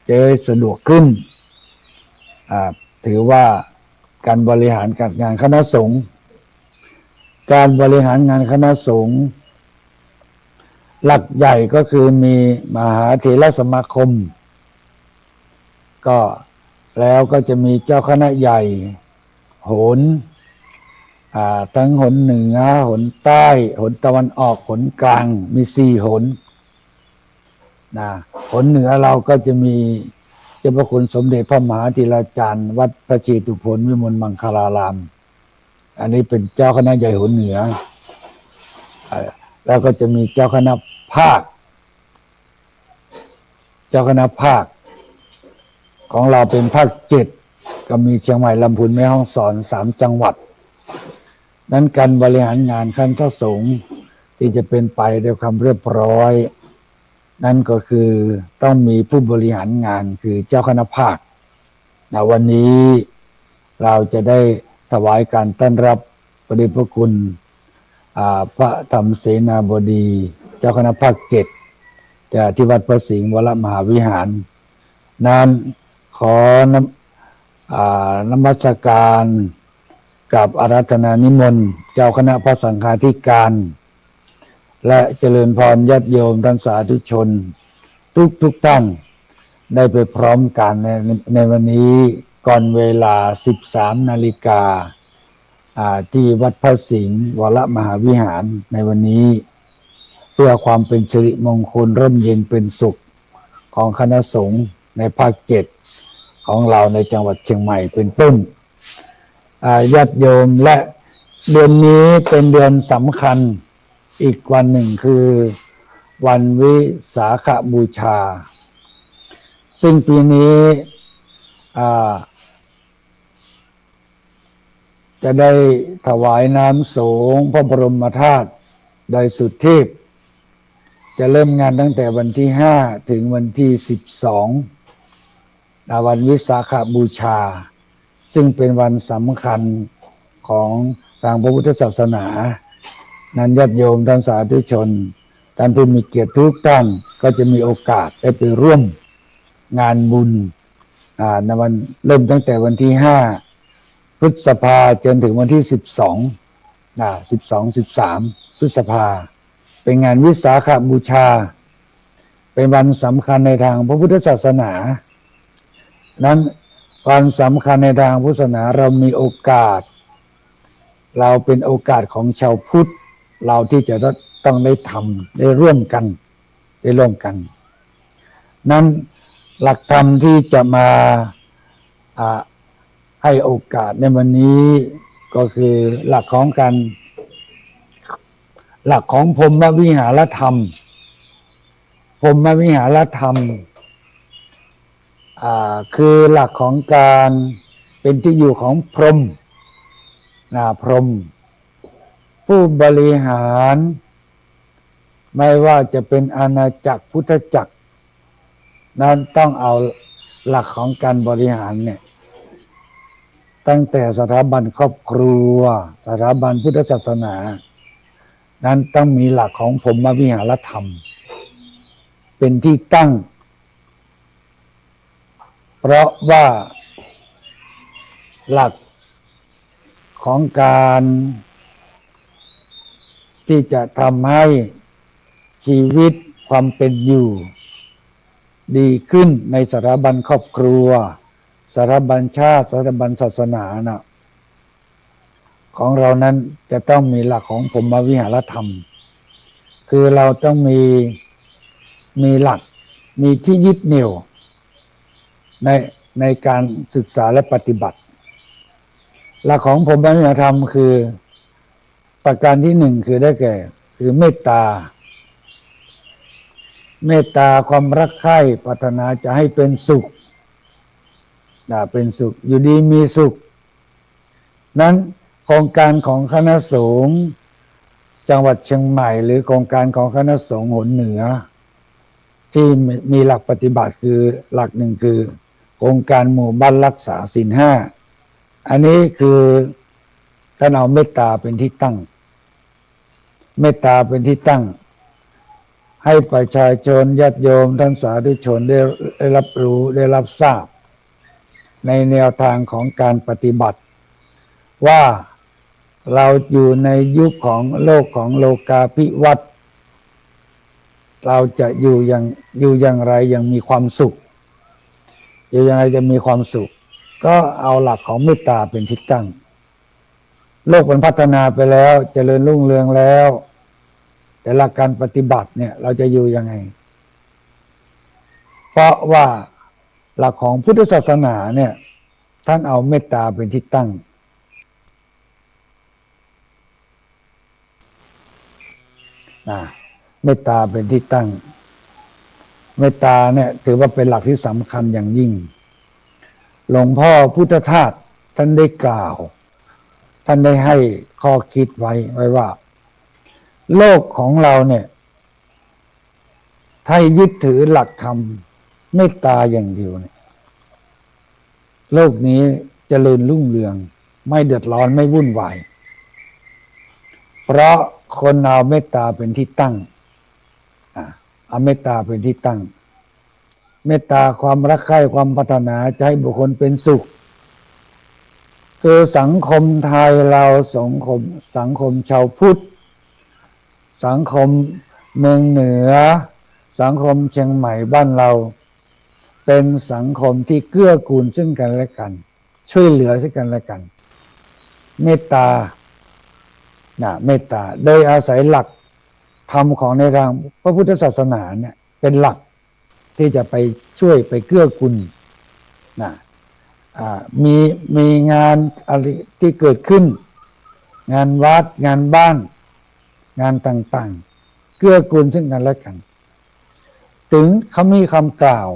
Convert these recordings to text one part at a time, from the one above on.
จะได้สะดวกขึ้นถือว่าการบริหารการงานคณะสงฆ์การบริหารงานคณะสงฆ์หลักใหญ่ก็คือมีมหาเถรสมาคมก็แล้วก็จะมีเจ้าคณะใหญ่โหนทั้งหนเหนือหนใต้หนตะวันออกหนกลางมี4หนหนเหนือเราก็จะมีเจ้าพระคุณสมเด็จพระมหาธีราจารย์วัดพระเชตุพนวิมลมังคลารามอันนี้เป็นเจ้าคณะใหญ่หนเหนือแล้วก็จะมีเจ้าคณะภาคของเราเป็นภาค7ก็มีเชียงใหม่ลำพูนแม่ฮ่องสอน3จังหวัดนั้นการบริหารงานคณะสงฆ์ที่จะเป็นไปด้วยความเรียบร้อยนั่นก็คือต้องมีผู้บริหารงานคือเจ้าคณะภาควันนี้เราจะได้ถวายการต้อนรับพระเดชพระคุณพระธรรมเสนาบดีเจ้าคณะภาค7ที่วัดพระสิงห์วรมหาวิหารนั้นขอนมัสการกับอาราธนานิมนต์เจ้าคณะพระสังฆาธิการและเจริญพรญาติโยมท่านสาธุชนทุกท่านได้ไปพร้อมกันในวันนี้ก่อนเวลา 13 นาฬิกาที่วัดพระสิงห์วรมหาวิหารในวันนี้เพื่อความเป็นสิริมงคลร่มเย็นเป็นสุขของคณะสงฆ์ในภาค7ของเราในจังหวัดเชียงใหม่เป็นต้นญาติโยมและเดือนนี้เป็นเดือนสำคัญอีกวันหนึ่งคือวันวิสาขบูชาซึ่งปีนี้จะได้ถวายน้ำสงฆ์พระบรมธาตุโดยสุทธิพย์จะเริ่มงานตั้งแต่วันที่5ถึงวันที่12วันวิสาขบูชาซึ่งเป็นวันสำคัญของทางพระพุทธศาสนานั้นญาติโยมท่านสาธุชนท่านผู้มีเกียรติทุกท่านก็จะมีโอกาสได้ไปร่วมงานบุญในวันเริ่มตั้งแต่วันที่5พฤษภาจนถึงวันที่12 13พฤษภาเป็นงานวิสาขบูชาเป็นวันสำคัญในทางพระพุทธศาสนานั้นวันสำคัญในทางพุทธศาสนาเรามีโอกาสเราเป็นโอกาสของชาวพุทธเราที่จะต้องได้ทำได้ร่วมกันนั้นหลักธรรมที่จะมาให้โอกาสในวันนี้ก็คือหลักของพรหมวิหารธรรมคือหลักของการเป็นที่อยู่ของพรหมผู้บริหารไม่ว่าจะเป็นอาณาจักรพุทธจักรนั้นต้องเอาหลักของการบริหารเนี่ยตั้งแต่สถาบันครอบครัวสถาบันพุทธศาสนานั้นต้องมีหลักของพรหมวิหารธรรมเป็นที่ตั้งเพราะว่าหลักของการที่จะทำให้ชีวิตความเป็นอยู่ดีขึ้นในสถาบันครอบครัวสถาบันชาติสถาบันศาสนาของเรานั้นจะต้องมีหลักของพรหมวิหารธรรมคือเราต้องมีหลักมีที่ยึดเหนี่ยวในการศึกษาและปฏิบัติหลักของพรหมวิหารธรรมคือประการที่1คือได้แก่คือเมตตาความรักใคร่ปรารถนาจะให้เป็นสุขอยู่ดีมีสุขนั้นโครงการของคณะสงฆ์จังหวัดเชียงใหม่หรือโครงการของคณะสงฆ์หนเหนือที่มีหลักปฏิบัติคือหลักหนึ่งคือโครงการหมู่บ้านรักษาศีล5อันนี้คือท่านเอาเมตตาเป็นที่ตั้ง ให้ประชาชนญาติโยมท่านสาธุชนได้รับรู้ได้รับทราบในแนวทางของการปฏิบัติว่าเราอยู่ในยุคของโลกของโลกาภิวัตน์เราจะอยู่อย่างไรอย่างมีความสุขอยู่ยังไงจะมีความสุขก็เอาหลักของเมตตาเป็นที่ตั้งโลกมันพัฒนาไปแล้วเจริญรุ่งเรืองแล้วแต่หลักการปฏิบัติเนี่ยเราจะอยู่ยังไงเพราะว่าหลักของพุทธศาสนาเนี่ยท่านเอาเมตตาเป็นที่ตั้งเมตตาเป็นที่ตั้งเมตตาเนี่ยถือว่าเป็นหลักที่สำคัญอย่างยิ่งหลวงพ่อพุทธทาสท่านได้กล่าวท่านได้ให้ข้อคิดไว้ว่าโลกของเราเนี่ยถ้ายึดถือหลักธรรมเมตตาอย่างเดียวเนี่ยโลกนี้เจริญรุ่งเรืองไม่เดือดร้อนไม่วุ่นวายเพราะคนเอาเมตตาเป็นที่ตั้งเอาเมตตาเป็นที่ตั้งเมตตาความรักใคร่ความปรารถนาจะให้บุคคลเป็นสุขคือสังคมไทยเราสังคมชาวพุทธสังคมเมืองเหนือสังคมเชียงใหม่บ้านเราเป็นสังคมที่เกื้อกูลซึ่งกันและกันช่วยเหลือซึ่งกันและกันเมตตาเมตตาโดยอาศัยหลักธรรมของในทางพระพุทธศาสนาเนี่ยเป็นหลักที่จะไปช่วยไปเกื้อกูลมีงานอะไรที่เกิดขึ้นงานวัดงานบ้านงานต่างๆเกื้อกูลซึ่งกันและกันถึงเขามีคำกล่าว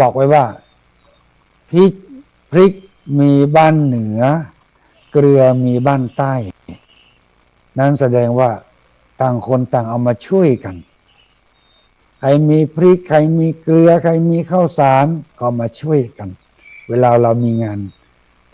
บอกไว้ว่าพริกมีบ้านเหนือเกลือมีบ้านใต้นั้นแสดงว่าต่างคนต่างเอามาช่วยกันใครมีพริกใครมีเกลือใครมีข้าวสารก็มาช่วยกันเวลาเรามีงาน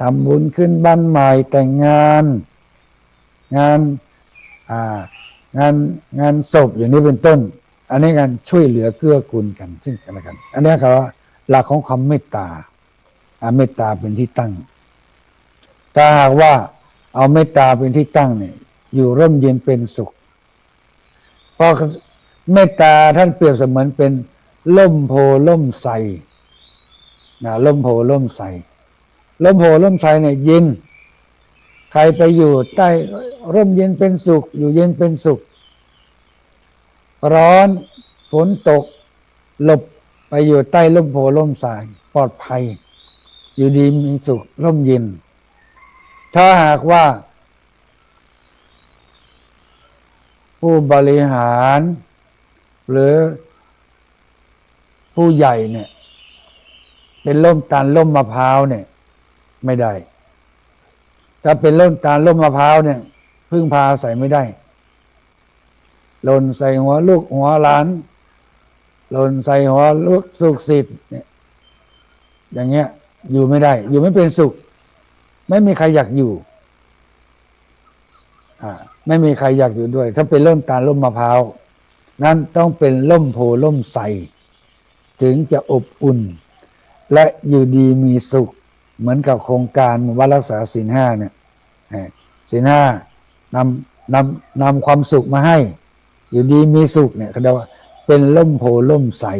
ทำบุญขึ้นบ้านใหม่แต่งงานงานศพอย่างนี้เป็นต้นอันนี้การช่วยเหลือเกื้อกูลกันซึ่งกันและกันอันนี้เขาว่าหลักของความเมตตาเมตตาเป็นที่ตั้งถ้าหากว่าเอาเมตตาเป็นที่ตั้งเนี่ยอยู่ร่มเย็นเป็นสุขเพราะเมตตาท่านเปรียบเสมือนเป็นร่มโพล่มไทรร่มโพล่มไทรร่มโพล่มไทรเนี่ยเย็นใครไปอยู่ใต้ร่มเย็นเป็นสุขอยู่เย็นเป็นสุขร้อนฝนตกหลบไปอยู่ใต้ร่มโพล่มไทรปลอดภัยอยู่ดีมีสุขร่มเย็นถ้าหากว่าผู้บริหารหรือผู้ใหญ่เนี่ยเป็นร่มตาลร่มมะพร้าวเนี่ยไม่ได้ถ้าเป็นร่มตาลร่มมะพร้าวเนี่ยพึ่งพาใส่ไม่ได้หล่นใส่หัวลูกหัวหลานหล่นใส่หัวลูกสุขสิทธิ์เนี่ยอย่างเงี้ยอยู่ไม่ได้อยู่ไม่เป็นสุขไม่มีใครอยากอยู่ไม่มีใครอยากอยู่ด้วยถ้าเป็นร่มตาลร่มมะพร้าวนั้นต้องเป็นร่มโพร่มไทรถึงจะอบอุ่นและอยู่ดีมีสุขเหมือนกับโครงการวัดรักษาศีลห้าเนี่ยศีลห้านำความสุขมาให้อยู่ดีมีสุขเนี่ยเขาเรียกว่าเป็นร่มโพร่มไทร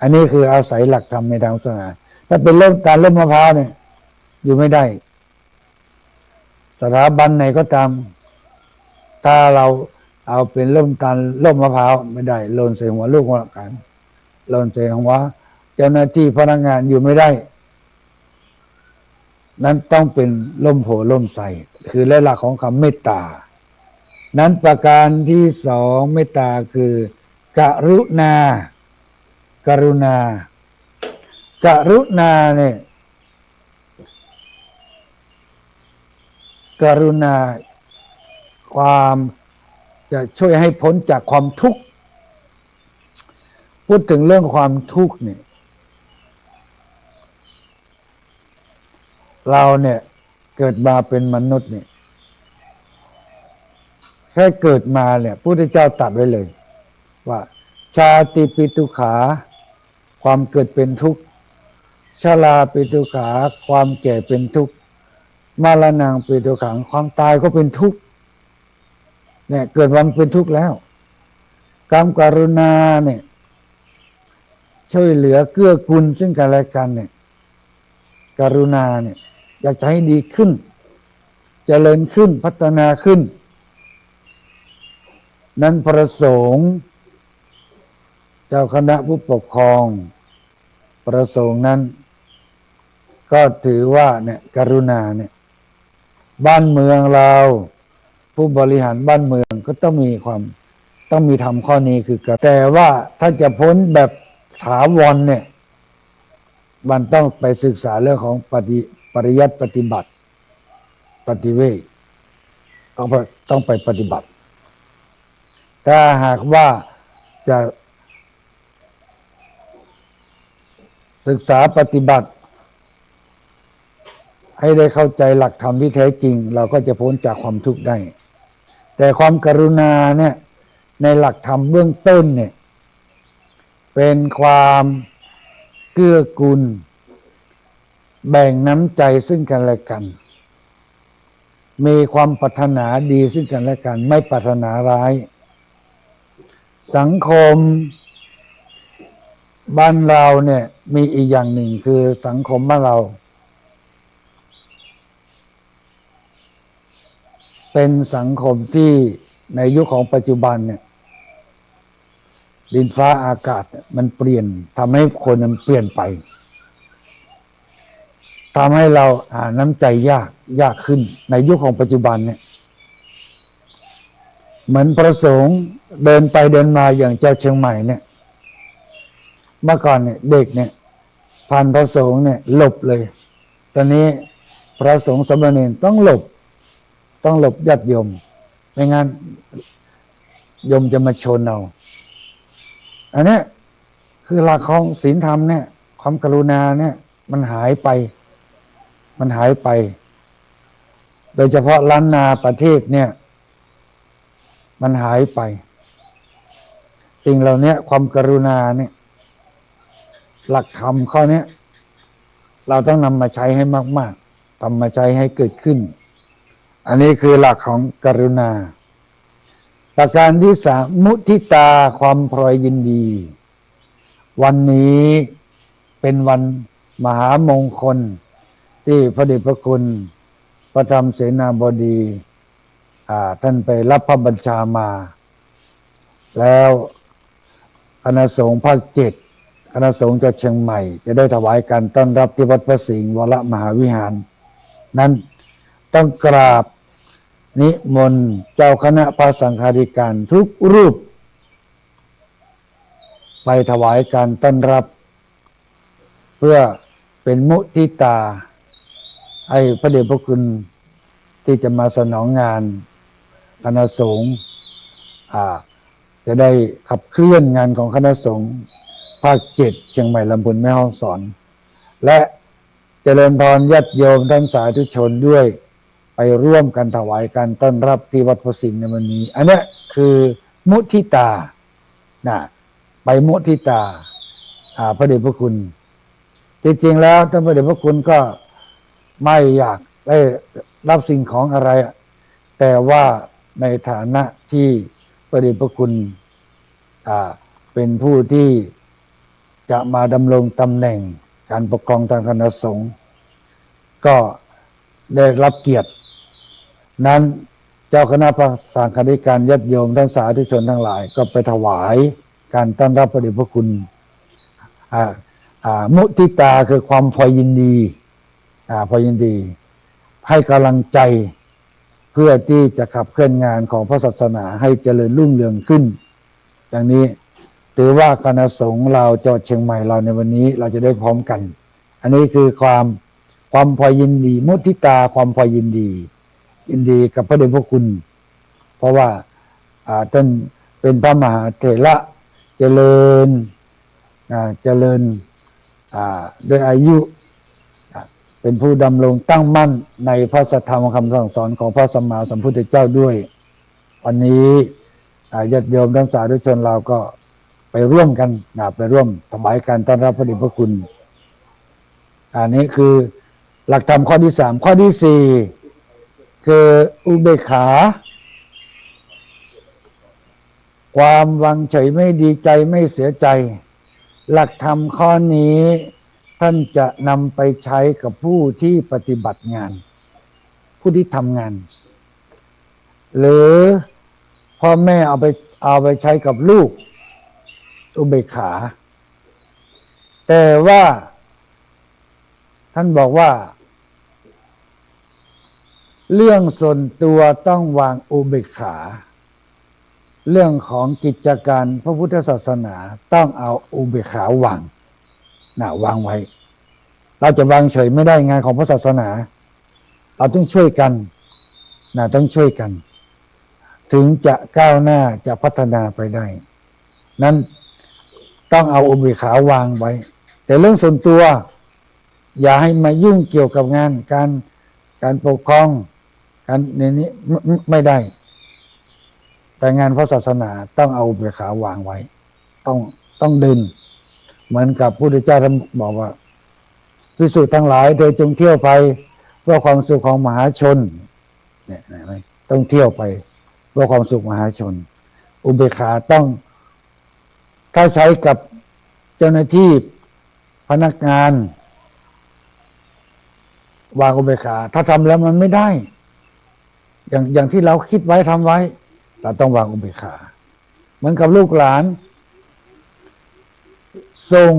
อันนี้คืออาศัยหลักธรรมในทางศาสนาถ้าเป็นร่มตาลร่มมะพร้าวเนี่ยอยู่ไม่ได้สถาบันไหนก็ตามถ้าเราเอาเป็นร่มตาลร่มมะพร้าวไม่ได้หล่นใส่หัวลูกหัวหลานหล่นใส่หัวเจ้าหน้าที่พนักงานอยู่ไม่ได้นั้นต้องเป็นร่มโพล่มไทรคือหลักของคำเมตตานั้นประการที่สองเมตตาคือกรุณากรุณาเนี่ยกรุณาความจะช่วยให้พ้นจากความทุกข์พูดถึงเรื่องความทุกข์เนี่ยเราเนี่ยเกิดมาเป็นมนุษย์เนี่ยแค่เกิดมาเนี่ยพระพุทธเจ้าตรัสไว้เลยว่า ชาติปิทุกขา ความเกิดเป็นทุกข์ชราปิทุกขา ความแก่เป็นทุกข์มรณะปิทุกขัง ความตายก็เป็นทุกข์เนี่ยเกิดวันเป็นทุกข์แล้วกรรมกรุณาเนี่ยช่วยเหลือเกื้อกูลซึ่งกันและกันเนี่ยกรุณาเนี่ยอยากจะให้ดีขึ้นเจริญขึ้นพัฒนาขึ้นนั้นพระสงฆ์เจ้าคณะผู้ปกครองประสงค์นั้นก็ถือว่าเนี่ยกรุณาเนี่ยบ้านเมืองเราผู้บริหารบ้านเมืองก็ต้องมีทำข้อนี้คือแต่ว่าถ้าจะพ้นแบบถาวรเนี่ยมันต้องไปศึกษาเรื่องของปริยัติปฏิบัติปฏิเวทต้องไปปฏิบัติถ้าหากว่าจะศึกษาปฏิบัติให้ได้เข้าใจหลักธรรมที่แท้จริงเราก็จะพ้นจากความทุกข์ได้แต่ความกรุณาเนี่ยในหลักธรรมเบื้องต้นเนี่ยเป็นความเกื้อกูลแบ่งน้ำใจซึ่งกันและกันมีความปรารถนาดีซึ่งกันและกันไม่ปรารถนาร้ายสังคมบ้านเราเนี่ยมีอีกอย่างหนึ่งคือสังคมบ้านเราเป็นสังคมที่ในยุคของปัจจุบันเนี่ยดินฟ้าอากาศมันเปลี่ยนทำให้คนมันเปลี่ยนไปทำให้เราน้ำใจยากขึ้นในยุคของปัจจุบันเนี่ยเหมือนพระสงฆ์เดินไปเดินมาอย่างเจ้าเชียงใหม่เนี่ยเมื่อก่อนเนี่ยเด็กเนี่ยผ่านพระสงฆ์เนี่ยหลบเลยตอนนี้พระสงฆ์สามเณรต้องหลบญาติโยมไม่งั้นโยมจะมาชนเอาอันนี้คือหลักของศีลธรรมเนี่ยความกรุณาเนี่ยมันหายไปโดยเฉพาะล้านนาประเทศเนี่ยมันหายไปสิ่งเหล่านี้ความกรุณาเนี่ยหลักธรรมข้อนี้เราต้องนำมาใช้ให้มากๆทำมาใช้ให้เกิดขึ้นอันนี้คือหลักของกรุณาประการที่สามมุทิตาความพลอยยินดีวันนี้เป็นวันมหามงคลที่พระเดชพระคุณพระธรรมเสนาบดีท่านไปรับพระบัญชามาแล้วคณะสงฆ์ภาค7คณะสงฆ์จังหวัดเชียงใหม่จะได้ถวายการต้อนรับที่วัดพระสิงห์วรมหาวิหารนั้นต้องกราบนิมนต์เจ้าคณะพระสังฆาธิการทุกรูปไปถวายการต้อนรับเพื่อเป็นมุทิตาให้พระเดชพระคุณที่จะมาสนองงานคณะสงฆ์จะได้ขับเคลื่อนงานของคณะสงฆ์ภาค7เชียงใหม่ลำพูนแม่ฮ่องสอนและเจริญพรญาติโยมท่านสาธุชนด้วยไปร่วมกันถวายการต้อนรับที่วัดพระสิงห์ในวันนี้อันนี้คือมุทิตาไปมุทิตาพระเดชพระคุณจริงๆแล้วท่านพระเดชพระคุณก็ไม่อยากได้รับสิ่งของอะไรแต่ว่าในฐานะที่พระเดชพระคุณเป็นผู้ที่จะมาดำรงตำแหน่งการปกครองทางคณะสงฆ์ก็ได้รับเกียรตินั้นเจ้าคณะพระสังฆาธิการญาติโยมท่านสาธุชนทั้งหลายก็ไปถวายการต้อนรับพระเดชพระคุณมุทิตาคือความพอยินดีพอยินดีให้กำลังใจเพื่อที่จะขับเคลื่อนงานของพระศาสนาให้เจริญรุ่งเรืองขึ้นจากนี้ถือว่าคณะสงฆ์เราจังหวัดเชียงใหม่เราในวันนี้เราจะได้พร้อมกันอันนี้คือความพอยินดีมุทิตาความพอยินดีกับพระเดชพระคุณเพราะว่าท่านเป็นพระมหาเถระเจริญด้วยอายุเป็นผู้ดำรงตั้งมั่นในพระสัทธรรมคำสั่งสอนของพระสัมมาสัมพุทธเจ้าด้วยวันนี้ญาติโยมทั้งสาธุชนเราก็ ไปร่วมกันไปร่วมถวายการต้อนรับพระเดชพระคุณอันนี้คือหลักธรรมข้อที่สามข้อที่สี่คืออุเบกขา ความวางเฉยไม่ดีใจไม่เสียใจหลักธรรมข้อนี้ท่านจะนำไปใช้กับผู้ที่ปฏิบัติงานผู้ที่ทำงานหรือพ่อแม่เอาไปใช้กับลูกอุเบกขาแต่ว่าท่านบอกว่าเรื่องส่วนตัวต้องวางอุเบกขาเรื่องของกิจการพระพุทธศาสนาต้องเอาอุเบกขาวางวางไว้เราจะวางเฉยไม่ได้งานของพระศาสนาเราต้องช่วยกันต้องช่วยกันถึงจะก้าวหน้าจะพัฒนาไปได้นั้นต้องเอาอุเบกขาวางไว้แต่เรื่องส่วนตัวอย่าให้มายุ่งเกี่ยวกับงานการปกครองการนี้ไม่ได้แต่งานพระศาสนาต้องเอาอุเบกขาวางไว้ต้องเดินเหมือนกับพระพุทธเจ้าท่านบอกว่าภิกษุทั้งหลายเธอจงเที่ยวไปเพื่อความสุขของมหาชนเนี่ยต้องเที่ยวไปเพื่อความสุขมหาชนอุเบกขาต้องถ้าใช้กับเจ้าหน้าที่พนักงานวางอุเบกขาถ้าทำแล้วมันไม่ได้อย่างที่เราคิดไว้ทำไว้เราต้องวางอุเบกขาเหมือนกับลูกหลานส่ง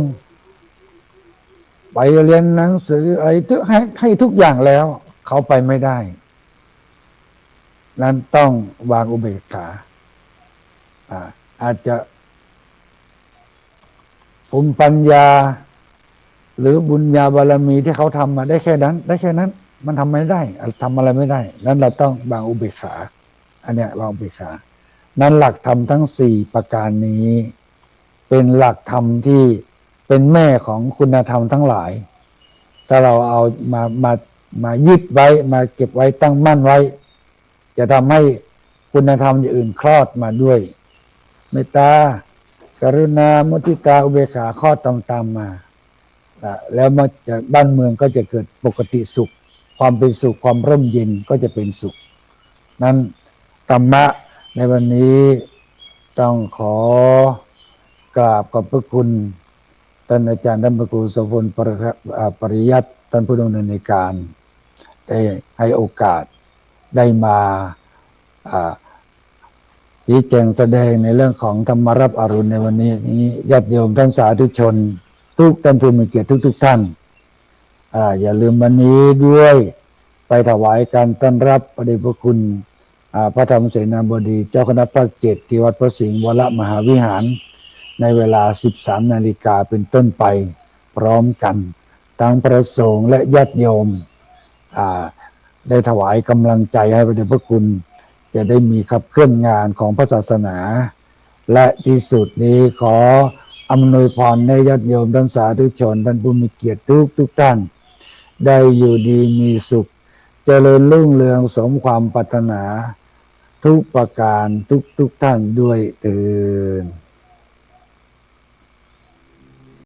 ไปเรียนหนังสืออะไรให้ทุกอย่างแล้วเขาไปไม่ได้นั้นต้องวางอุเบกขาอาจจะภูมิปัญญาหรือบุญญาบารมีที่เขาทำมาได้แค่นั้นมันทำไม่ได้ทำอะไรไม่ได้นั้นเราต้องวางอุเบกขาอันเนี้ยวางอุเบกขานั้นหลักธรรมทั้งสี่ประการนี้เป็นหลักธรรมที่เป็นแม่ของคุณธรรมทั้งหลายถ้าเราเอามายึดไว้มาเก็บไว้ตั้งมั่นไว้จะทำให้คุณธรรมอย่างอื่นคลอดมาด้วยเมตตากรุณามุทิตาอุเบกขาคลอดตามมาแล้วมาจากบ้านเมืองก็จะเกิดปกติสุขความเป็นสุขความร่มเย็นก็จะเป็นสุขนั้นธรรมะในวันนี้ต้องขอกราบขอบพระคุณท่านอาจารย์ท่านพระครูโสพลปริยัติท่านผู้ดำเนินในการได้ให้โอกาสได้มาชี้แจงแสดงในเรื่องของธรรมรับอรุณในวันนี้ญาติโยมท่านสาธุชนทุกท่านผู้มีเกียรติทุกท่านอย่าลืมวันนี้ด้วยไปถวายการต้อนรับพระเดชพระคุณพระธรรมเสนาบดีเจ้าคณะภาค 7ที่วัดพระสิงห์วรมหาวิหารในเวลา 13 นาฬิกาเป็นต้นไปพร้อมกันทั้งพระสงฆ์และญาติโยมได้ถวายกำลังใจให้พระเดชพระคุณจะได้มีขับเคลื่อนงานของพระศาสนาและที่สุดนี้ขออำนวยพรในญาติโยมท่านสาธุชนท่านผู้มีเกียรติทุกท่านได้อยู่ดีมีสุขเจริญรุ่งเรืองสมความปรารถนาทุกประการทุกท่านด้วยเถิด